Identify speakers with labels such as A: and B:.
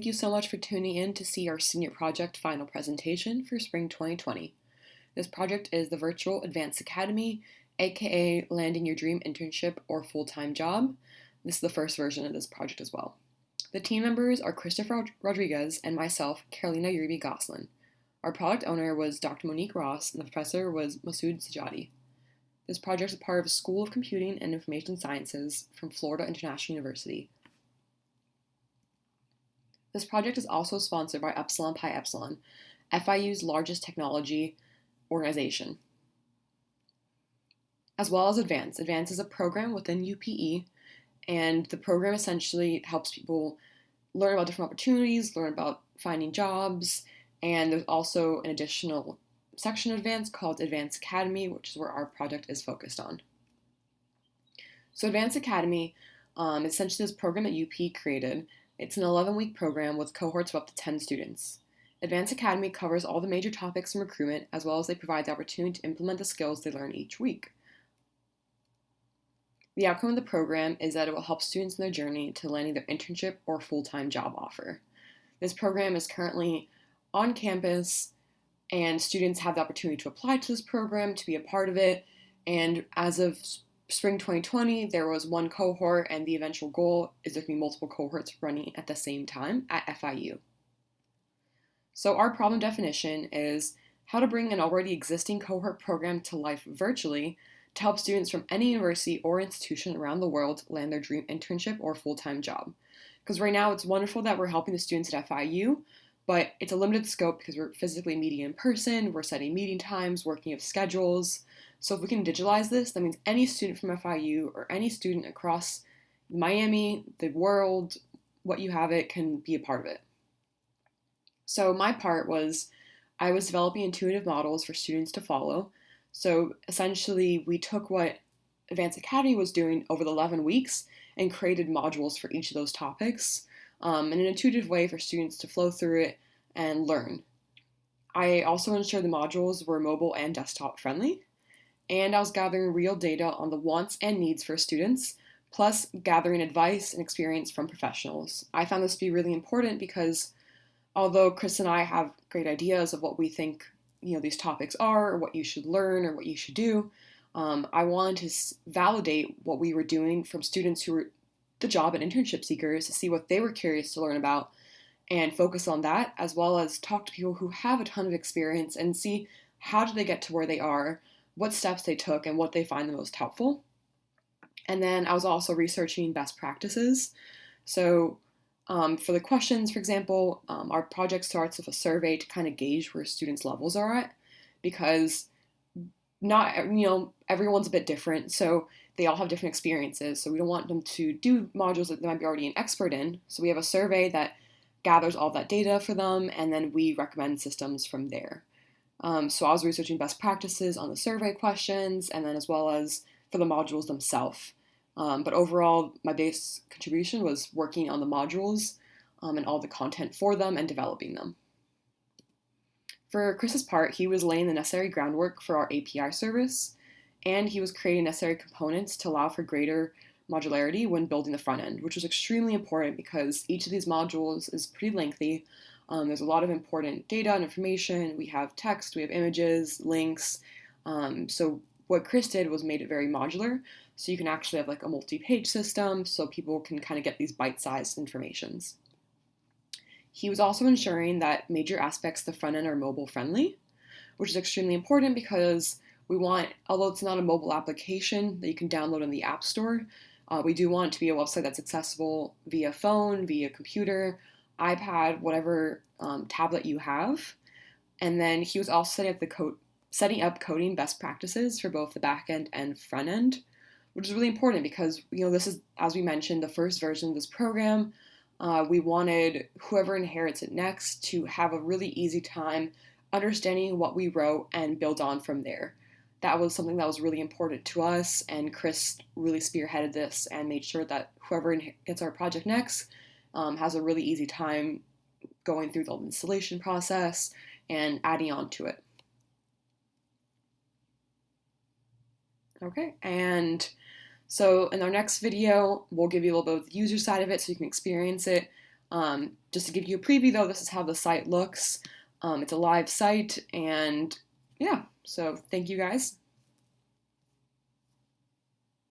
A: Thank you so much for tuning in to see our senior project final presentation for Spring 2020. This project is the Virtual Advanced Academy, aka Landing Your Dream Internship or Full-Time Job. This is the first version of this project as well. The team members are Christopher Rodriguez and myself, Carolina Uribe Goslin. Our product owner was Dr. Monique Ross and the professor was Masood Sajadi. This project is part of the School of Computing and Information Sciences from Florida International University. This project is also sponsored by Epsilon Pi Epsilon, FIU's largest technology organization, as well as Advance. Advance is a program within UPE, and the program essentially helps people learn about different opportunities, learn about finding jobs, and there's also an additional section of Advance called Advance Academy, which is where our project is focused on. So Advance Academy is essentially this program that UP created. It's an 11-week program with cohorts of up to 10 students. Advance Academy covers all the major topics in recruitment, as well as they provide the opportunity to implement the skills they learn each week. The outcome of the program is that it will help students in their journey to landing their internship or full-time job offer. This program is currently on campus, and students have the opportunity to apply to this program, to be a part of it, and as of Spring 2020, there was one cohort, and the eventual goal is there can be multiple cohorts running at the same time at FIU. So our problem definition is how to bring an already existing cohort program to life virtually to help students from any university or institution around the world land their dream internship or full-time job. Because right now it's wonderful that we're helping the students at FIU, but it's a limited scope because we're physically meeting in person, we're setting meeting times, working with schedules. So if we can digitalize this, that means any student from FIU or any student across Miami, the world, what you have it, can be a part of it. So my part was, I was developing intuitive models for students to follow. So essentially, we took what Advanced Academy was doing over the 11 weeks and created modules for each of those topics in an intuitive way for students to flow through it and learn. I also ensured the modules were mobile and desktop friendly. And I was gathering real data on the wants and needs for students, plus gathering advice and experience from professionals. I found this to be really important because although Chris and I have great ideas of what we think these topics are, or what you should learn, or what you should do, I wanted to validate what we were doing from students who were the job and internship seekers to see what they were curious to learn about and focus on that, as well as talk to people who have a ton of experience and see how did they get to where they are, what steps they took, and what they find the most helpful. And then I was also researching best practices. So for the questions, for example, our project starts with a survey to kind of gauge where students' levels are at, because not, everyone's a bit different, so they all have different experiences, so we don't want them to do modules that they might be already an expert in. So we have a survey that gathers all that data for them, and then we recommend systems from there. So I was researching best practices on the survey questions, and then as well as for the modules themselves. But overall, my base contribution was working on the modules and all the content for them and developing them. For Chris's part, he was laying the necessary groundwork for our API service, and he was creating necessary components to allow for greater modularity when building the front end, which was extremely important because each of these modules is pretty lengthy. There's a lot of important data and information. We have text, we have images, links. So what Chris did was made it very modular. So you can actually have like a multi-page system so people can kind of get these bite-sized informations. He was also ensuring that major aspects of the front end are mobile friendly, which is extremely important because we want, although it's not a mobile application that you can download in the App Store, we do want it to be a website that's accessible via phone, via computer, iPad, whatever tablet you have. And then he was also setting up coding best practices for both the back end and front end, which is really important because this is, as we mentioned, the first version of this program. We wanted whoever inherits it next to have a really easy time understanding what we wrote and build on from there. That was something that was really important to us, and Chris really spearheaded this and made sure that whoever gets our project next has a really easy time going through the installation process and adding on to it. Okay, and so in our next video, we'll give you a little bit of the user side of it so you can experience it. Just to give you a preview, though, this is how the site looks. It's a live site, and yeah, so thank you guys.